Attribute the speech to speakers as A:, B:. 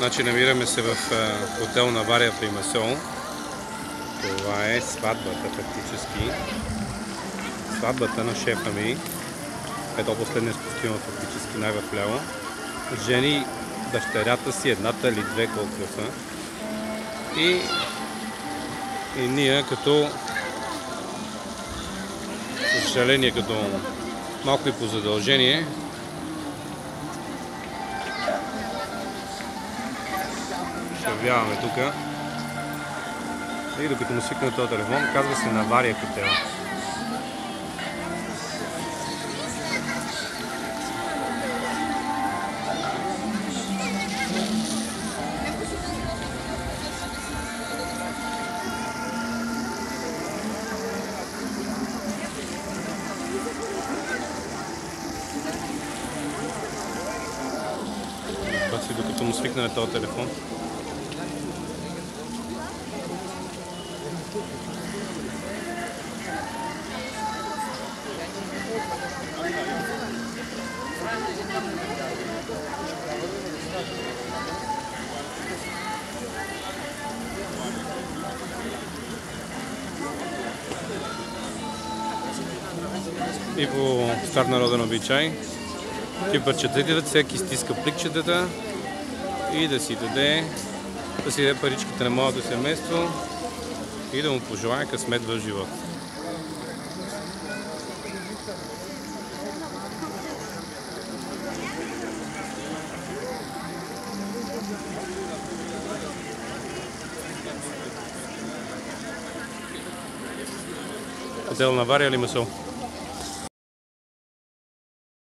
A: Значи намираме се в хотел Навария в Лимасол. Това е сватбата фактически. Сватбата на шефа ми. Ето последния с костюма фактически най-вляво. Жени дъщерята си, едната или две, колко са. И ние като съжаление, като малко и по задължение ще явяваме тук. И докато му свикна този телефон, казва се Навария хотел. Докато му свикне на този телефон. И по стар народен обичай, кипърчета идват, всеки стиска пликчетата и да си даде паричките на моето семейство и да му пожелая късмет в живота. Хотел Навария, Лимасол.